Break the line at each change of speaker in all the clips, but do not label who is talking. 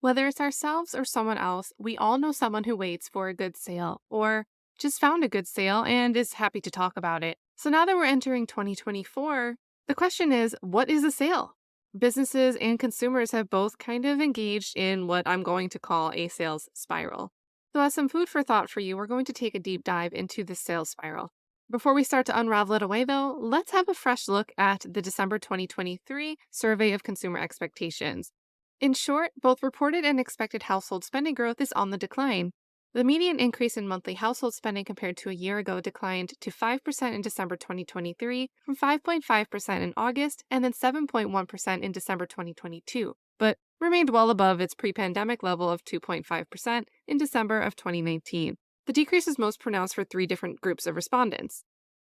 Whether it's ourselves or someone else, we all know someone who waits for a good sale or just found a good sale and is happy to talk about it. So now that we're entering 2024, the question is, what is a sale? Businesses and consumers have both kind of engaged in what I'm going to call a sales spiral. So, as some food for thought for you, we're going to take a deep dive into the sales spiral. Before we start to unravel it away, though, let's have a fresh look at the December 2023 survey of consumer expectations. In short, both reported and expected household spending growth is on the decline. The median increase in monthly household spending compared to a year ago declined to 5% in December 2023 from 5.5% in August and then 7.1% in December 2022, but remained well above its pre-pandemic level of 2.5% in December of 2019. The decrease is most pronounced for three different groups of respondents.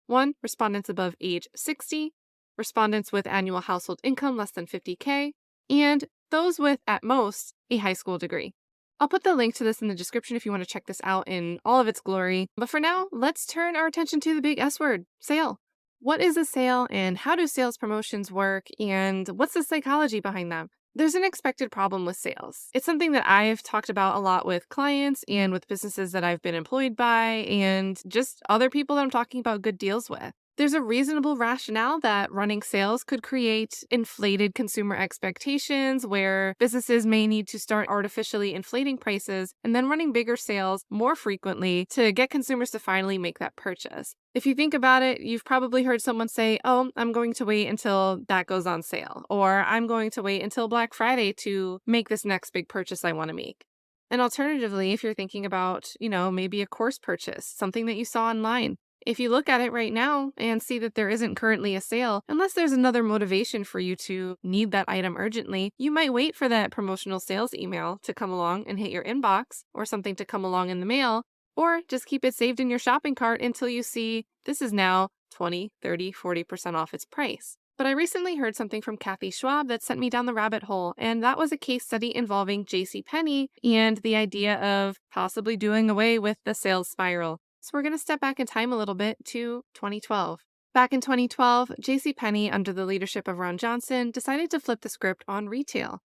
1. Respondents above age 60, respondents with annual household income less than 50K, and those with, at most, a high school degree. I'll put the link to this in the description if you want to check this out in all of its glory. But for now, let's turn our attention to the big S word, sale. What is a sale and how do sales promotions work and what's the psychology behind them? There's an expected problem with sales. It's something that I've talked about a lot with clients and with businesses that I've been employed by and just other people that I'm talking about good deals with. There's a reasonable rationale that running sales could create inflated consumer expectations where businesses may need to start artificially inflating prices and then running bigger sales more frequently to get consumers to finally make that purchase. If you think about it, you've probably heard someone say, "Oh, I'm going to wait until that goes on sale," or "I'm going to wait until Black Friday to make this next big purchase I want to make." And alternatively, if you're thinking about, maybe a course purchase, something that you saw online, if you look at it right now and see that there isn't currently a sale, unless there's another motivation for you to need that item urgently, you might wait for that promotional sales email to come along and hit your inbox or something to come along in the mail, or just keep it saved in your shopping cart until you see this is now 20, 30, 40% off its price. But I recently heard something from Kathy Schwab that sent me down the rabbit hole, and that was a case study involving JC Penney and the idea of possibly doing away with the sales spiral. So we're going to step back in time a little bit to 2012. Back in 2012, JC Penney, under the leadership of Ron Johnson, decided to flip the script on retail.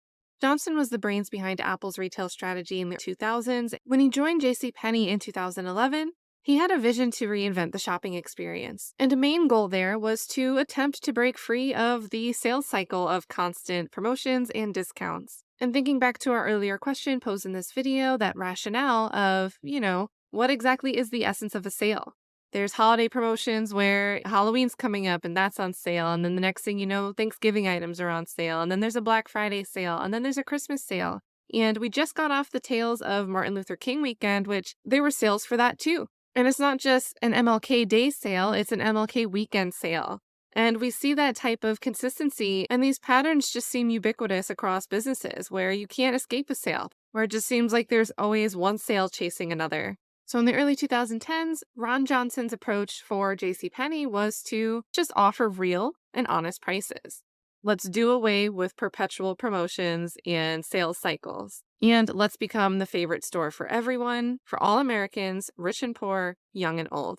Johnson was the brains behind Apple's retail strategy in the 2000s. When he joined JC Penney in 2011, he had a vision to reinvent the shopping experience. And a main goal there was to attempt to break free of the sales cycle of constant promotions and discounts. And thinking back to our earlier question posed in this video, that rationale of, what exactly is the essence of a sale? There's holiday promotions where Halloween's coming up and that's on sale. And then the next thing you know, Thanksgiving items are on sale. And then there's a Black Friday sale. And then there's a Christmas sale. And we just got off the tails of Martin Luther King weekend, which there were sales for that too. And it's not just an MLK Day sale, it's an MLK weekend sale. And we see that type of consistency, and these patterns just seem ubiquitous across businesses where you can't escape a sale, where it just seems like there's always one sale chasing another. So in the early 2010s, Ron Johnson's approach for JCPenney was to just offer real and honest prices. Let's do away with perpetual promotions and sales cycles. And let's become the favorite store for everyone, for all Americans, rich and poor, young and old.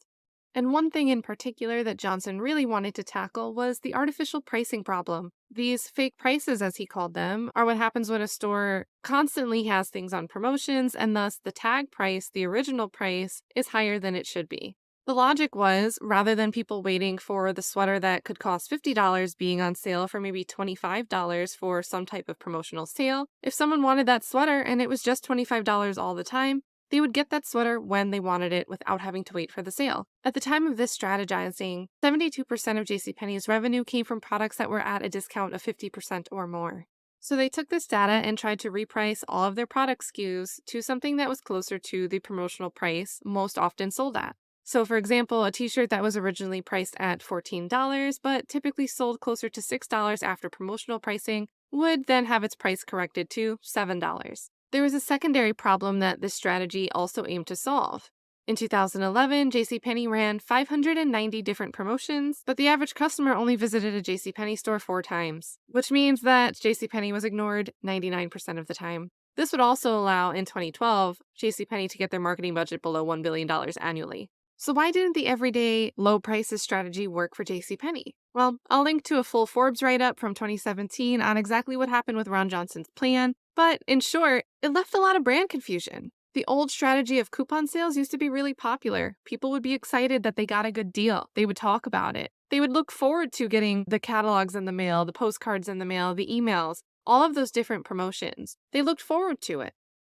And one thing in particular that Johnson really wanted to tackle was the artificial pricing problem. These fake prices, as he called them, are what happens when a store constantly has things on promotions, and thus the tag price, the original price, is higher than it should be. The logic was, rather than people waiting for the sweater that could cost $50 being on sale for maybe $25 for some type of promotional sale, if someone wanted that sweater and it was just $25 all the time, they would get that sweater when they wanted it without having to wait for the sale. At the time of this strategizing, 72% of JCPenney's revenue came from products that were at a discount of 50% or more. So they took this data and tried to reprice all of their product SKUs to something that was closer to the promotional price most often sold at. So for example, a t-shirt that was originally priced at $14 but typically sold closer to $6 after promotional pricing would then have its price corrected to $7. There was a secondary problem that this strategy also aimed to solve. In 2011, JCPenney ran 590 different promotions, but the average customer only visited a JCPenney store 4 times, which means that JCPenney was ignored 99% of the time. This would also allow, in 2012, JCPenney to get their marketing budget below $1 billion annually. So why didn't the everyday low prices strategy work for JCPenney? Well, I'll link to a full Forbes write-up from 2017 on exactly what happened with Ron Johnson's plan, But in short, it left a lot of brand confusion. The old strategy of coupon sales used to be really popular. People would be excited that they got a good deal. They would talk about it. They would look forward to getting the catalogs in the mail, the postcards in the mail, the emails, all of those different promotions. They looked forward to it.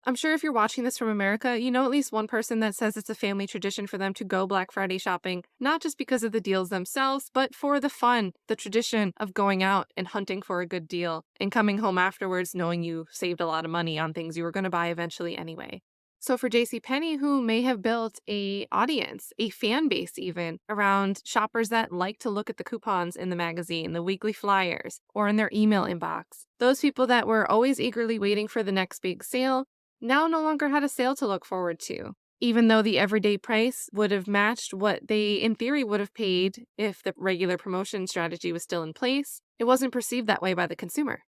I'm sure if you're watching this from America, you know at least one person that says it's a family tradition for them to go Black Friday shopping, not just because of the deals themselves, but for the fun, the tradition of going out and hunting for a good deal and coming home afterwards knowing you saved a lot of money on things you were going to buy eventually anyway. So for JC Penney, who may have built a audience, a fan base even, around shoppers that like to look at the coupons in the magazine, the weekly flyers, or in their email inbox, those people that were always eagerly waiting for the next big sale now no longer had a sale to look forward to. Even though the everyday price would have matched what they, in theory, would have paid if the regular promotion strategy was still in place, it wasn't perceived that way by the consumer.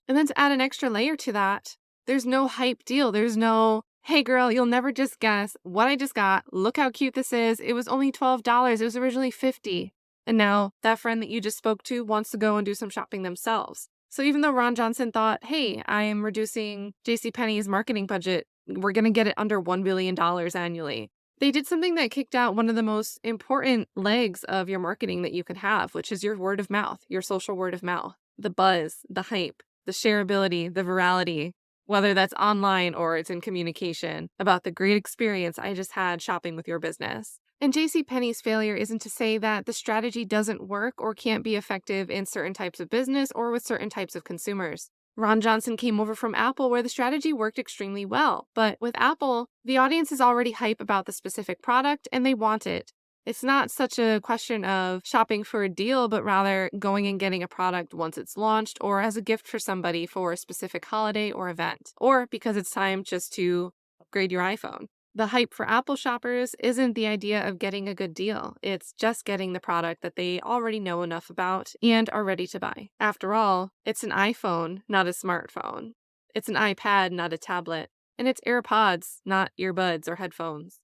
And then to add an extra layer to that, there's no hype deal. There's no, hey girl, you'll never just guess what I just got. Look how cute this is. It was only $12. It was originally $50. And now that friend that you just spoke to wants to go and do some shopping themselves. So even though Ron Johnson thought, hey, I am reducing JCPenney's marketing budget, we're going to get it under $1 billion annually. They did something that kicked out one of the most important legs of your marketing that you could have, which is your word of mouth, your social word of mouth, the buzz, the hype, the shareability, the virality, whether that's online or it's in communication, about the great experience I just had shopping with your business. And JCPenney's failure isn't to say that the strategy doesn't work or can't be effective in certain types of business or with certain types of consumers. Ron Johnson came over from Apple where the strategy worked extremely well, but with Apple, the audience is already hype about the specific product and they want it. It's not such a question of shopping for a deal, but rather going and getting a product once it's launched or as a gift for somebody for a specific holiday or event, or because it's time just to upgrade your iPhone. The hype for Apple shoppers isn't the idea of getting a good deal. It's just getting the product that they already know enough about and are ready to buy. After all, it's an iPhone, not a smartphone. It's an iPad, not a tablet. And it's AirPods, not earbuds or headphones.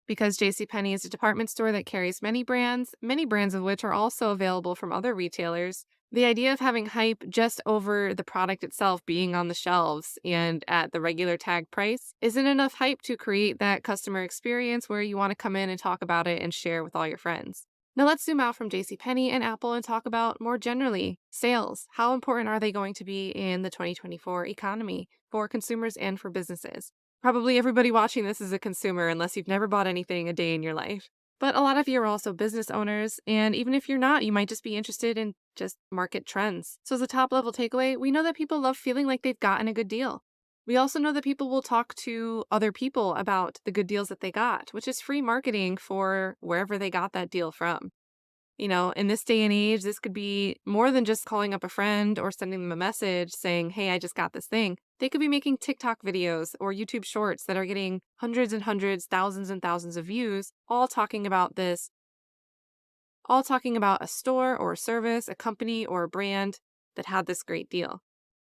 Because JCPenney is a department store that carries many brands of which are also available from other retailers, the idea of having hype just over the product itself being on the shelves and at the regular tag price isn't enough hype to create that customer experience where you want to come in and talk about it and share with all your friends. Now let's zoom out from JCPenney and Apple and talk about more generally sales. How important are they going to be in the 2024 economy for consumers and for businesses? Probably everybody watching this is a consumer unless you've never bought anything a day in your life. But a lot of you are also business owners, and even if you're not, you might just be interested in just market trends. So as a top level takeaway, we know that people love feeling like they've gotten a good deal. We also know that people will talk to other people about the good deals that they got, which is free marketing for wherever they got that deal from. You know, in this day and age, this could be more than just calling up a friend or sending them a message saying, hey, I just got this thing. They could be making TikTok videos or YouTube shorts that are getting hundreds and hundreds, thousands and thousands of views, all talking about this, all talking about a store or a service, a company or a brand that had this great deal.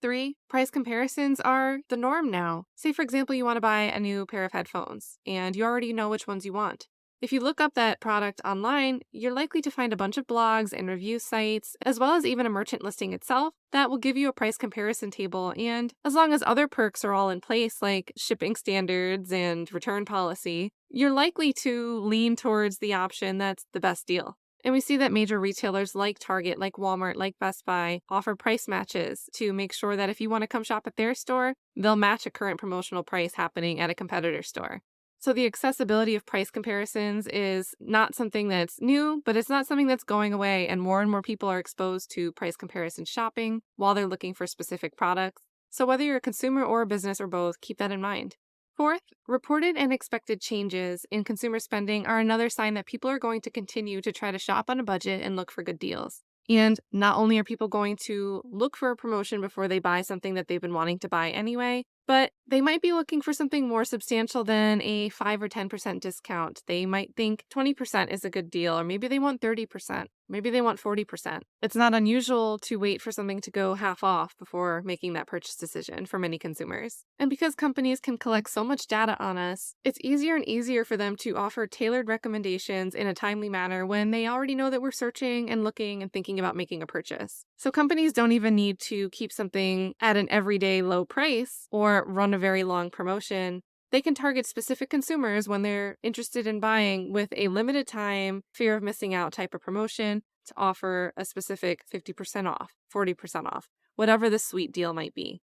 3, price comparisons are the norm now. Say, for example, you want to buy a new pair of headphones and you already know which ones you want. If you look up that product online, you're likely to find a bunch of blogs and review sites, as well as even a merchant listing itself, that will give you a price comparison table. And as long as other perks are all in place, like shipping standards and return policy, you're likely to lean towards the option that's the best deal. And we see that major retailers like Target, like Walmart, like Best Buy offer price matches to make sure that if you want to come shop at their store, they'll match a current promotional price happening at a competitor store. So the accessibility of price comparisons is not something that's new, but it's not something that's going away, and more people are exposed to price comparison shopping while they're looking for specific products. So whether you're a consumer or a business or both, keep that in mind. 4th, reported and expected changes in consumer spending are another sign that people are going to continue to try to shop on a budget and look for good deals. And not only are people going to look for a promotion before they buy something that they've been wanting to buy anyway, but they might be looking for something more substantial than a 5 or 10% discount. They might think 20% is a good deal, or maybe they want 30%, maybe they want 40%. It's not unusual to wait for something to go half off before making that purchase decision for many consumers. And because companies can collect so much data on us, it's easier and easier for them to offer tailored recommendations in a timely manner when they already know that we're searching and looking and thinking about making a purchase. So companies don't even need to keep something at an everyday low price or run a very long promotion. They can target specific consumers when they're interested in buying with a limited time, fear of missing out type of promotion to offer a specific 50% off, 40% off, whatever the sweet deal might be.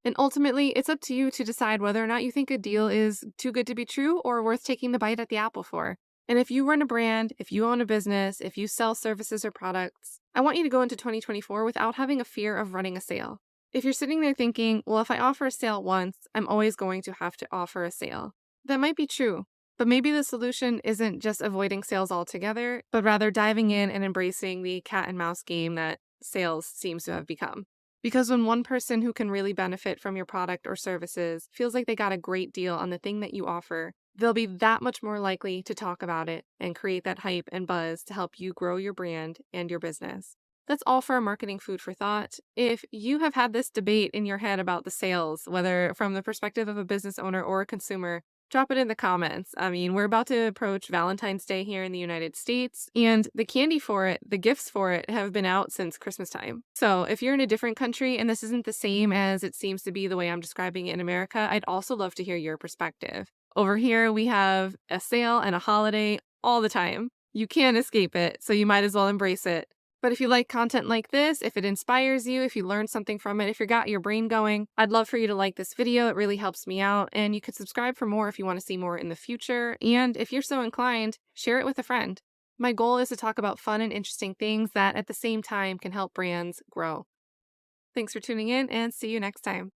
And ultimately, it's up to you to decide whether or not you think a deal is too good to be true or worth taking the bite at the apple for. And if you run a brand, if you own a business, if you sell services or products, I want you to go into 2024 without having a fear of running a sale. If you're sitting there thinking, well, if I offer a sale once, I'm always going to have to offer a sale. That might be true, but maybe the solution isn't just avoiding sales altogether, but rather diving in and embracing the cat and mouse game that sales seems to have become. Because when one person who can really benefit from your product or services feels like they got a great deal on the thing that you offer, they'll be that much more likely to talk about it and create that hype and buzz to help you grow your brand and your business. That's all for our marketing food for thought. If you have had this debate in your head about the sales, whether from the perspective of a business owner or a consumer, drop it in the comments. I mean, we're about to approach Valentine's Day here in the United States, and the candy for it, the gifts for it, have been out since Christmas time. So if you're in a different country and this isn't the same as it seems to be the way I'm describing it in America, I'd also love to hear your perspective. Over here, we have a sale and a holiday all the time. You can't escape it, so you might as well embrace it. But if you like content like this, if it inspires you, if you learn something from it, if you got your brain going, I'd love for you to like this video. It really helps me out. And you could subscribe for more if you want to see more in the future. And if you're so inclined, share it with a friend. My goal is to talk about fun and interesting things that at the same time can help brands grow. Thanks for tuning in and see you next time.